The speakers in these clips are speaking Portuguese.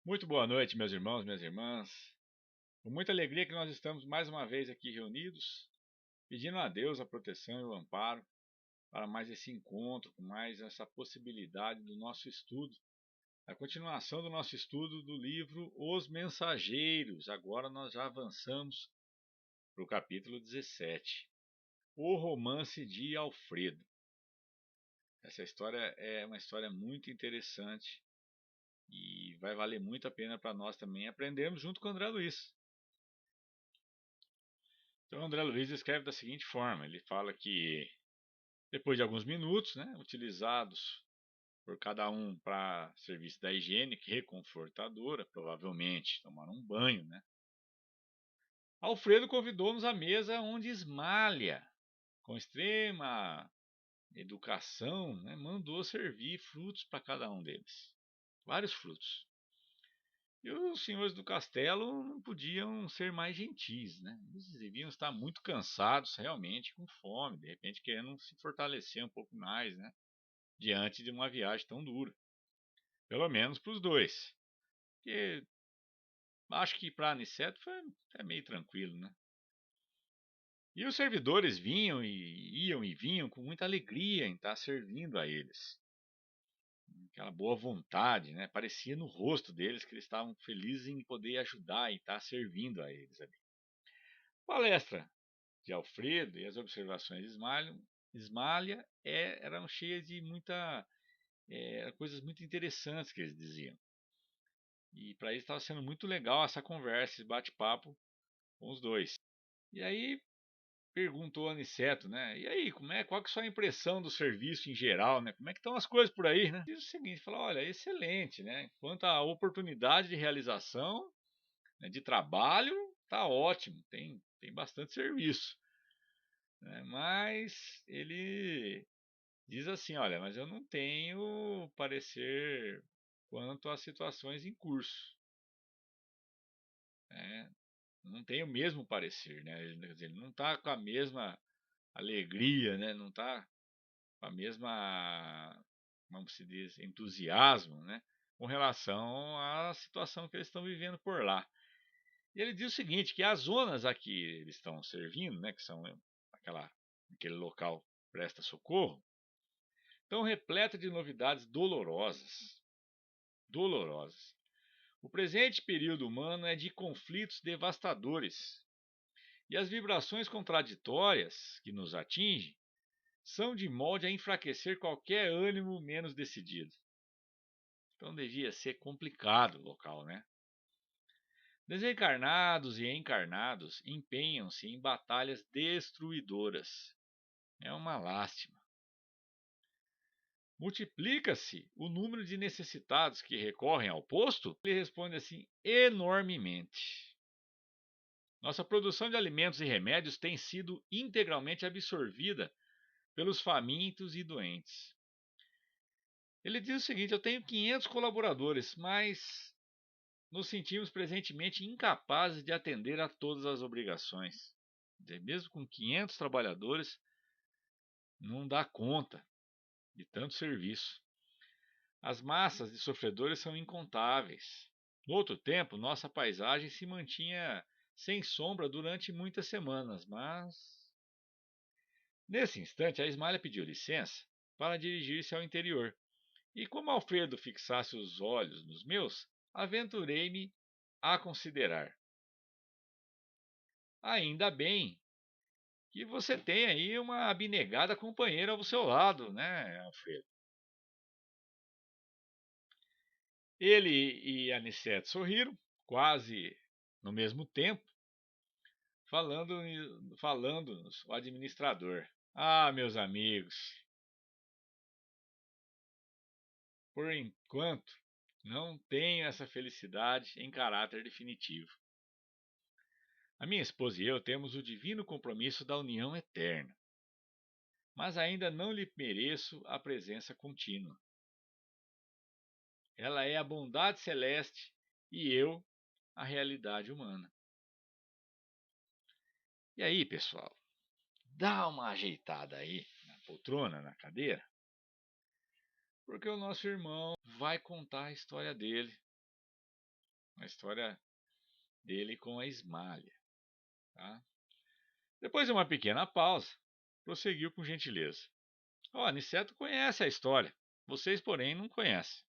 Muito boa noite, meus irmãos, minhas irmãs. Com muita alegria que nós estamos mais uma vez aqui reunidos, pedindo a Deus a proteção e o amparo para mais esse encontro, com mais essa possibilidade do nosso estudo, a continuação do nosso estudo do livro Os Mensageiros. Agora nós já avançamos para o capítulo 17, O Romance de Alfredo. Essa história é uma história muito interessante e vai valer muito a pena para nós também aprendermos junto com o André Luiz. Então, André Luiz escreve da seguinte forma: ele fala que depois de alguns minutos, né, utilizados por cada um para serviço da higiene reconfortadora, provavelmente tomar um banho, né, Alfredo convidou-nos à mesa onde Ismália, com extrema educação, né, mandou servir frutos para cada um deles. Vários frutos. E os senhores do castelo não podiam ser mais gentis, né? Eles deviam estar muito cansados, realmente, com fome, de repente querendo se fortalecer um pouco mais, né? Diante de uma viagem tão dura. Pelo menos para os dois. Porque acho que para Aniceto foi até meio tranquilo, né? E os servidores vinham e iam e vinham com muita alegria em estar servindo a eles. Aquela boa vontade, né? Parecia no rosto deles que eles estavam felizes em poder ajudar e estar servindo a eles ali. Palestra de Alfredo e as observações de Ismália eram cheias de coisas muito interessantes que eles diziam. E para eles estava sendo muito legal essa conversa, esse bate-papo com os dois. E aí perguntou a Aniceto, né? E aí, qual que é a sua impressão do serviço em geral, né? Como é que estão as coisas por aí, né? Diz o seguinte, falou, olha, excelente, né? Quanto à oportunidade de realização, né, de trabalho, tá ótimo, tem bastante serviço. Né? Mas ele diz assim: olha, mas eu não tenho parecer quanto às situações em curso. Né? Não tem o mesmo parecer, né? Quer dizer, ele não está com a mesma alegria, né? Não está com a mesma, como se diz, entusiasmo, né? Com relação à situação que eles estão vivendo por lá. E ele diz o seguinte, que as zonas a que eles estão servindo, né? Que são aquele local presta socorro, estão repletas de novidades dolorosas. Dolorosas. O presente período humano é de conflitos devastadores, e as vibrações contraditórias que nos atingem são de molde a enfraquecer qualquer ânimo menos decidido. Então devia ser complicado o local, né? Desencarnados e encarnados empenham-se em batalhas destruidoras. É uma lástima. Multiplica-se o número de necessitados que recorrem ao posto? Ele responde assim: enormemente. Nossa produção de alimentos e remédios tem sido integralmente absorvida pelos famintos e doentes. Ele diz o seguinte: eu tenho 500 colaboradores, mas nos sentimos presentemente incapazes de atender a todas as obrigações. Mesmo com 500 trabalhadores, não dá conta de tanto serviço. As massas de sofredores são incontáveis. No outro tempo, nossa paisagem se mantinha sem sombra durante muitas semanas, mas nesse instante a Ismália pediu licença para dirigir-se ao interior. E como Alfredo fixasse os olhos nos meus, aventurei-me a considerar. Ainda bem que você tem aí uma abnegada companheira ao seu lado, né, Alfredo? Ele e Aniceto sorriram, quase no mesmo tempo, falando-nos o administrador. Ah, meus amigos, por enquanto não tenho essa felicidade em caráter definitivo. A minha esposa e eu temos o divino compromisso da união eterna, mas ainda não lhe mereço a presença contínua. Ela é a bondade celeste e eu a realidade humana. E aí, pessoal, dá uma ajeitada aí na poltrona, na cadeira, porque o nosso irmão vai contar a história dele. A história dele com a Ismália. Tá? Depois de uma pequena pausa, prosseguiu com gentileza. Aniceto conhece a história, vocês, porém, não conhecem.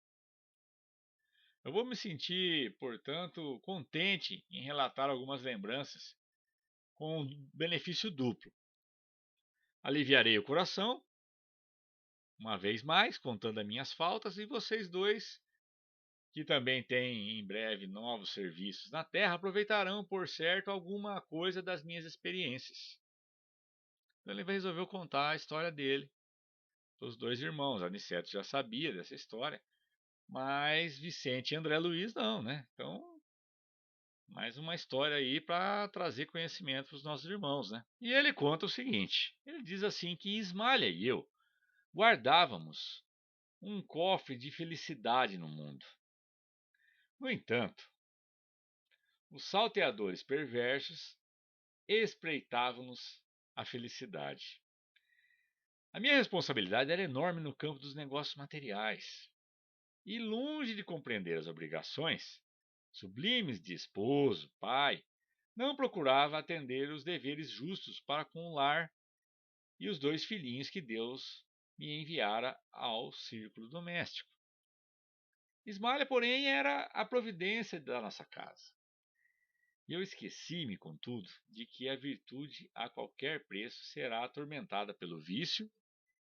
Eu vou me sentir, portanto, contente em relatar algumas lembranças com benefício duplo. Aliviarei o coração, uma vez mais, contando as minhas faltas, e vocês dois, que também têm em breve novos serviços na Terra, aproveitarão, por certo, alguma coisa das minhas experiências. Então ele resolveu contar a história dele, dos dois irmãos. Aniceto já sabia dessa história, mas Vicente e André Luiz não, né? Então, mais uma história aí para trazer conhecimento para os nossos irmãos, né? E ele conta o seguinte: ele diz assim que Ismália e eu guardávamos um cofre de felicidade no mundo. No entanto, os salteadores perversos espreitavam-nos a felicidade. A minha responsabilidade era enorme no campo dos negócios materiais. E longe de compreender as obrigações sublimes de esposo, pai, não procurava atender os deveres justos para com o lar e os dois filhinhos que Deus me enviara ao círculo doméstico. Ismália, porém, era a providência da nossa casa. E eu esqueci-me, contudo, de que a virtude a qualquer preço será atormentada pelo vício,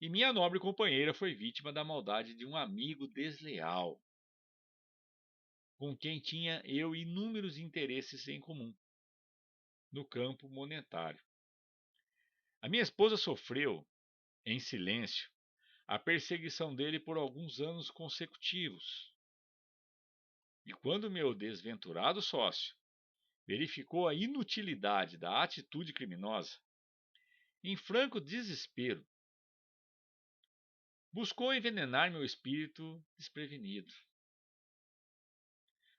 e minha nobre companheira foi vítima da maldade de um amigo desleal, com quem tinha eu inúmeros interesses em comum no campo monetário. A minha esposa sofreu, em silêncio, a perseguição dele por alguns anos consecutivos. E quando meu desventurado sócio verificou a inutilidade da atitude criminosa, em franco desespero, buscou envenenar meu espírito desprevenido.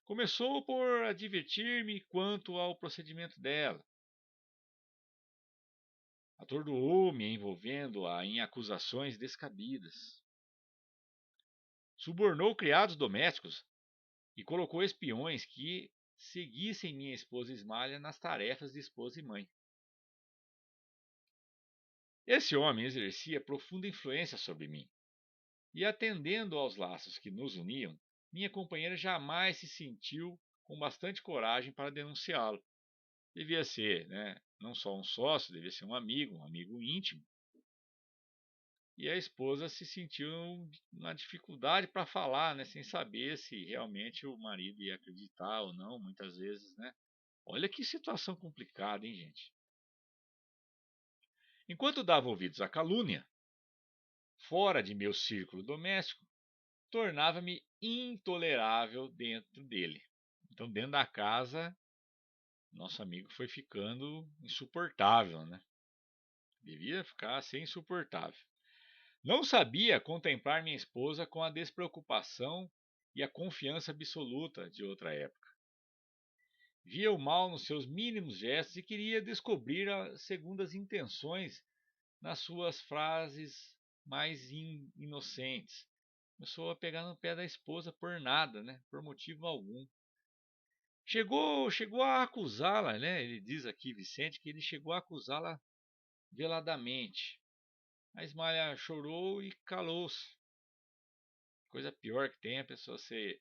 Começou por advertir-me quanto ao procedimento dela. Atordoou-me envolvendo-a em acusações descabidas. Subornou criados domésticos e colocou espiões que seguissem minha esposa Ismália nas tarefas de esposa e mãe. Esse homem exercia profunda influência sobre mim, e atendendo aos laços que nos uniam, minha companheira jamais se sentiu com bastante coragem para denunciá-lo. Devia ser, né, não só um sócio, devia ser um amigo íntimo. E a esposa se sentiu na dificuldade para falar, né, sem saber se realmente o marido ia acreditar ou não, muitas vezes, né? Olha que situação complicada, hein, gente? Enquanto dava ouvidos à calúnia, fora de meu círculo doméstico, tornava-me intolerável dentro dele. Então, dentro da casa, nosso amigo foi ficando insuportável, né? Devia ficar assim insuportável. Não sabia contemplar minha esposa com a despreocupação e a confiança absoluta de outra época. Via o mal nos seus mínimos gestos e queria descobrir as segundas intenções nas suas frases mais inocentes. Começou a pegar no pé da esposa por nada, né? Por motivo algum. Chegou a acusá-la, né? Ele diz aqui, Vicente, que ele chegou a acusá-la veladamente. A Ismália chorou e calou-se. Coisa pior que tem é a pessoa ser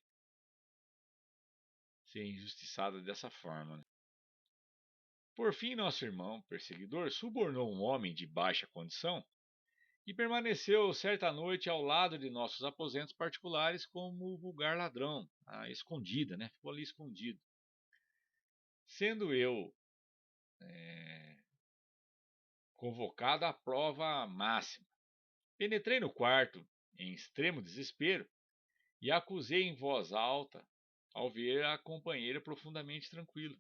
injustiçada dessa forma, né? Por fim, nosso irmão perseguidor subornou um homem de baixa condição e permaneceu certa noite ao lado de nossos aposentos particulares como vulgar ladrão, escondida, né? Ficou ali escondido. Sendo eu convocado à prova máxima. Penetrei no quarto em extremo desespero e acusei em voz alta ao ver a companheira profundamente tranquila.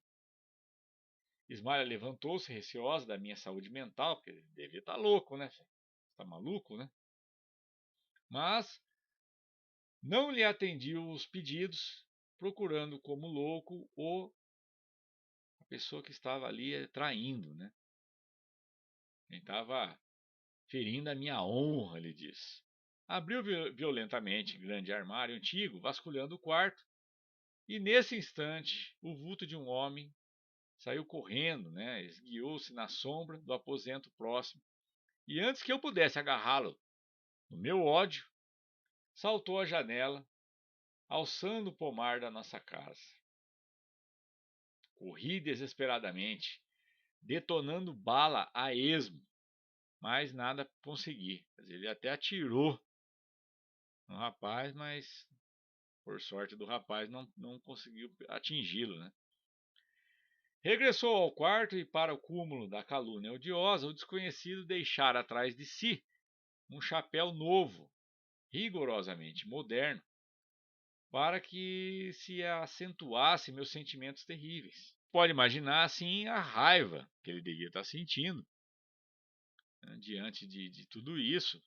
Ismael levantou-se receosa da minha saúde mental, porque ele devia estar louco, né? Está maluco, né? Mas não lhe atendi os pedidos, procurando como louco a pessoa que estava ali traindo, né? Quem estava ferindo a minha honra, ele disse. Abriu violentamente grande armário antigo, vasculhando o quarto, E nesse instante, o vulto de um homem saiu correndo, né? Esguiou-se na sombra do aposento próximo. E antes que eu pudesse agarrá-lo no meu ódio, saltou à janela, alçando o pomar da nossa casa. Corri desesperadamente, detonando bala a esmo, mas nada consegui. Ele até atirou no rapaz, mas por sorte do rapaz não conseguiu atingi-lo, né? Regressou ao quarto e, para o cúmulo da calúnia odiosa, o desconhecido deixara atrás de si um chapéu novo, rigorosamente moderno, para que se acentuasse meus sentimentos terríveis. Pode imaginar, assim, a raiva que ele devia estar sentindo, né, diante de tudo isso.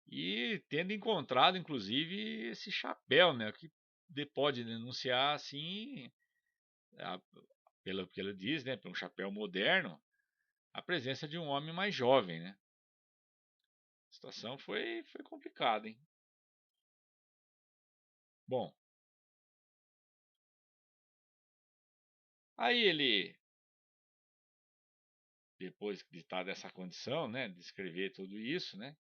E tendo encontrado, inclusive, esse chapéu, né, que pode denunciar, assim, a, pelo que ela diz, né, para um chapéu moderno, a presença de um homem mais jovem, né? A situação foi complicada, hein? Bom, aí ele, depois de estar nessa condição, né, de escrever tudo isso, né,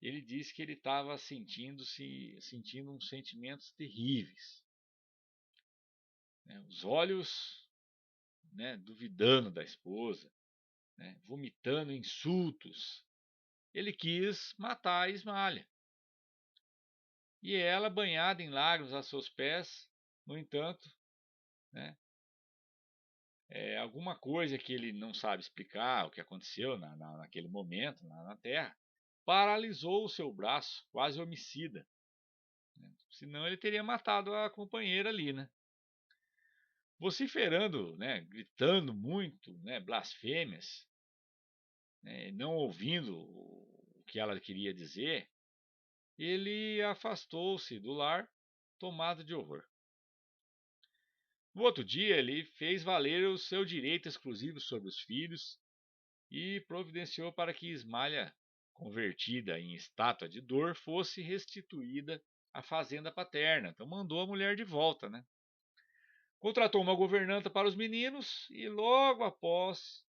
ele disse que ele estava sentindo uns sentimentos terríveis, né, os olhos, né, duvidando da esposa, né, vomitando insultos. Ele quis matar a Ismália. E ela, banhada em lágrimas a seus pés, no entanto, né, alguma coisa que ele não sabe explicar, o que aconteceu naquele momento na terra, paralisou o seu braço, quase homicida. Né? Senão ele teria matado a companheira ali, né? Vociferando, né, gritando muito, né, blasfêmias, né, não ouvindo o que ela queria dizer, ele afastou-se do lar, tomado de horror. No outro dia, ele fez valer o seu direito exclusivo sobre os filhos e providenciou para que Ismália, convertida em estátua de dor, fosse restituída à fazenda paterna. Então mandou a mulher de volta, né? Contratou uma governanta para os meninos e logo após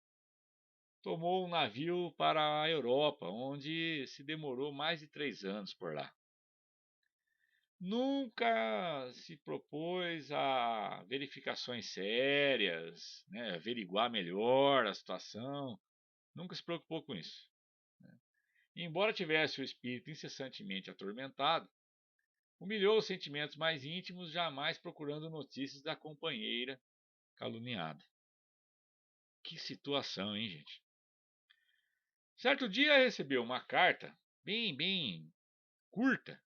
tomou um navio para a Europa, onde se demorou mais de 3 anos por lá. Nunca se propôs a verificações sérias, né, averiguar melhor a situação, nunca se preocupou com isso. Né? E embora tivesse o espírito incessantemente atormentado, humilhou os sentimentos mais íntimos, jamais procurando notícias da companheira caluniada. Que situação, hein, gente? Certo dia recebeu uma carta bem curta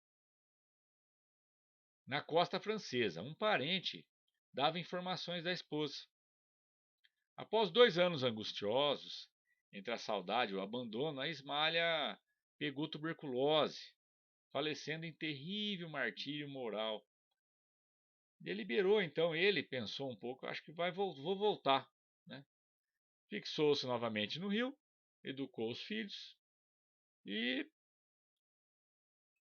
na costa francesa. Um parente dava informações da esposa. Após 2 anos angustiosos, entre a saudade e o abandono, a Ismália pegou tuberculose, falecendo em terrível martírio moral. Deliberou então ele, pensou um pouco, acho que vou voltar, né? Fixou-se novamente no Rio, educou os filhos e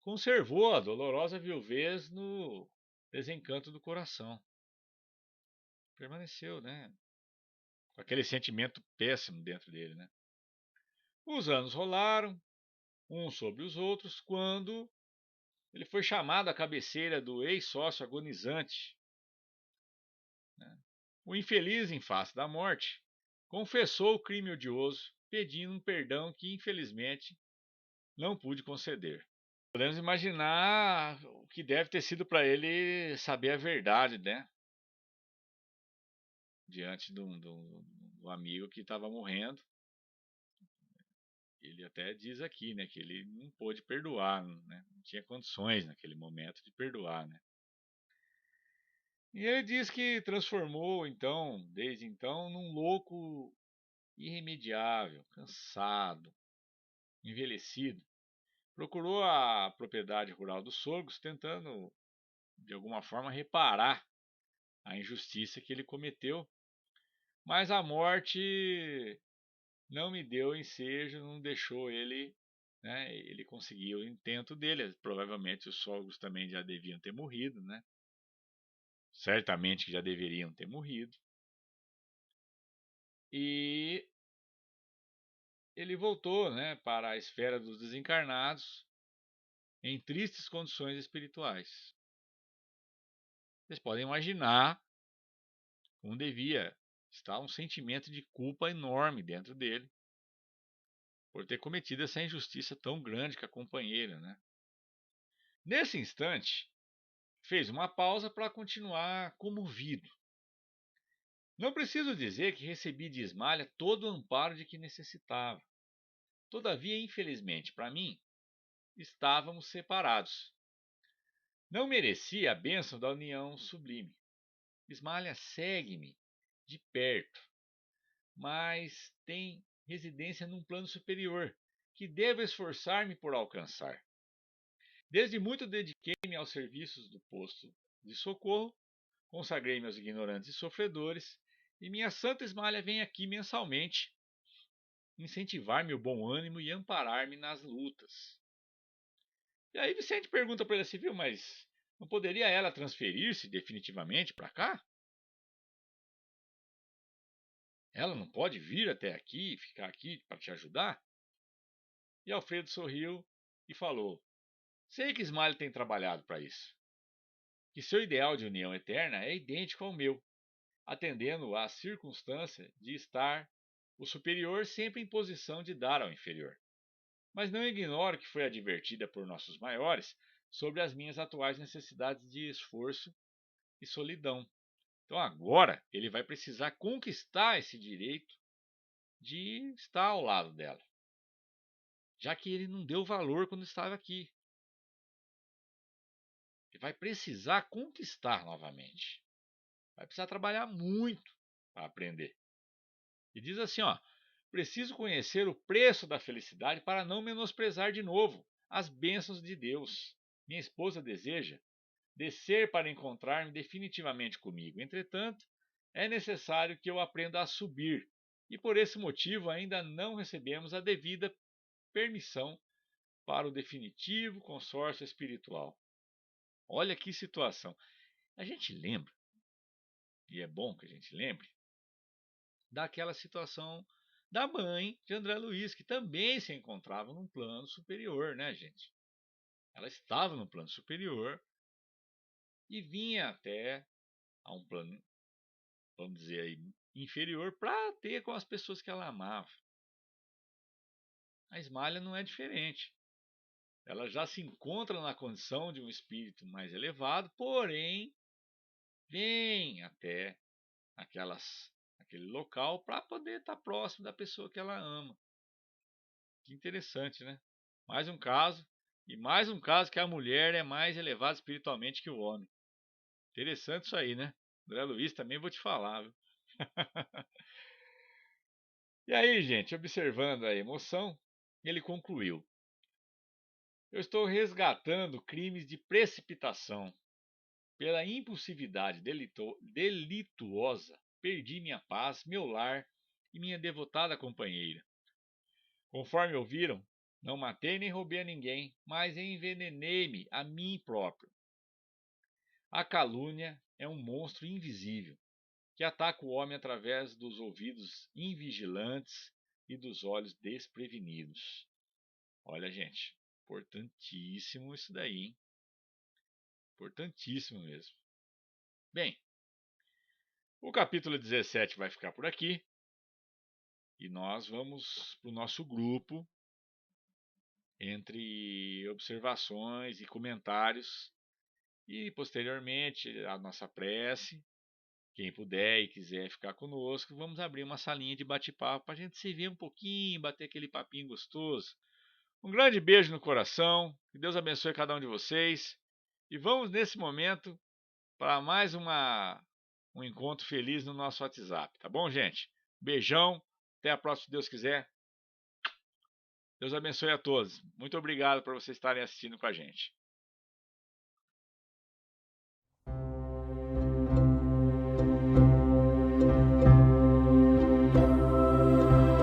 conservou a dolorosa viuvez no desencanto do coração. Permaneceu, né? Com aquele sentimento péssimo dentro dele, né? Os anos rolaram, uns sobre os outros, quando ele foi chamado à cabeceira do ex-sócio agonizante. Né? O infeliz, em face da morte, confessou o crime odioso, pedindo um perdão que, infelizmente, não pude conceder. Podemos imaginar o que deve ter sido para ele saber a verdade, né? Diante do amigo que estava morrendo. Ele até diz aqui, né, que ele não pôde perdoar, né? Não tinha condições naquele momento de perdoar, né? E ele diz que transformou, então, desde então, num louco irremediável, cansado, envelhecido. Procurou a propriedade rural dos sogros, tentando, de alguma forma, reparar a injustiça que ele cometeu, mas a morte não me deu ensejo, não deixou ele né, ele conseguiu o intento dele. Provavelmente os sogros também já deviam ter morrido, né? Certamente que já deveriam ter morrido. E ele voltou, né, para a esfera dos desencarnados em tristes condições espirituais. Vocês podem imaginar como devia estar um sentimento de culpa enorme dentro dele por ter cometido essa injustiça tão grande com a companheira, né? Nesse instante, fez uma pausa para continuar comovido. Não preciso dizer que recebi de Ismália todo o amparo de que necessitava. Todavia, infelizmente para mim, estávamos separados. Não merecia a bênção da união sublime. Ismália segue-me de perto, mas tem residência num plano superior, que devo esforçar-me por alcançar. Desde muito dediquei-me aos serviços do posto de socorro, consagrei-me aos ignorantes e sofredores, e minha santa Ismália vem aqui mensalmente incentivar-me o bom ânimo e amparar-me nas lutas. E aí Vicente pergunta para ele assim, viu, mas não poderia ela transferir-se definitivamente para cá? Ela não pode vir até aqui, ficar aqui para te ajudar? E Alfredo sorriu e falou: sei que Ismael tem trabalhado para isso, que seu ideal de união eterna é idêntico ao meu, atendendo à circunstância de estar o superior sempre em posição de dar ao inferior. Mas não ignoro que foi advertida por nossos maiores sobre as minhas atuais necessidades de esforço e solidão. Então agora ele vai precisar conquistar esse direito de estar ao lado dela, já que ele não deu valor quando estava aqui. Ele vai precisar conquistar novamente. Vai precisar trabalhar muito para aprender. E diz assim, ó: preciso conhecer o preço da felicidade para não menosprezar de novo as bênçãos de Deus. Minha esposa deseja descer para encontrar-me definitivamente comigo. Entretanto, é necessário que eu aprenda a subir, e por esse motivo ainda não recebemos a devida permissão para o definitivo consórcio espiritual. Olha que situação. A gente lembra, e é bom que a gente lembre, daquela situação da mãe de André Luiz, que também se encontrava num plano superior, né, gente? Ela estava no plano superior e vinha até a um plano, vamos dizer aí, inferior para ter com as pessoas que ela amava. A Ismália não é diferente. Ela já se encontra na condição de um espírito mais elevado, porém vem até aquele local para poder estar próximo da pessoa que ela ama. Que interessante, né? Mais um caso, e mais um caso que a mulher é mais elevada espiritualmente que o homem. Interessante isso aí, né? André Luiz também vou te falar, viu? E aí, gente, observando a emoção, ele concluiu: eu estou resgatando crimes de precipitação. Pela impulsividade delituosa, perdi minha paz, meu lar e minha devotada companheira. Conforme ouviram, não matei nem roubei a ninguém, mas envenenei-me a mim próprio. A calúnia é um monstro invisível que ataca o homem através dos ouvidos invigilantes e dos olhos desprevenidos. Olha, gente, importantíssimo isso daí, hein? Importantíssimo mesmo. Bem, o capítulo 17 vai ficar por aqui e nós vamos para o nosso grupo entre observações e comentários e posteriormente a nossa prece. Quem puder e quiser ficar conosco, vamos abrir uma salinha de bate-papo para a gente se ver um pouquinho, bater aquele papinho gostoso. Um grande beijo no coração, que Deus abençoe cada um de vocês e vamos nesse momento para mais um encontro feliz no nosso WhatsApp, tá bom, gente? Beijão, até a próxima, se Deus quiser. Deus abençoe a todos. Muito obrigado por vocês estarem assistindo com a gente.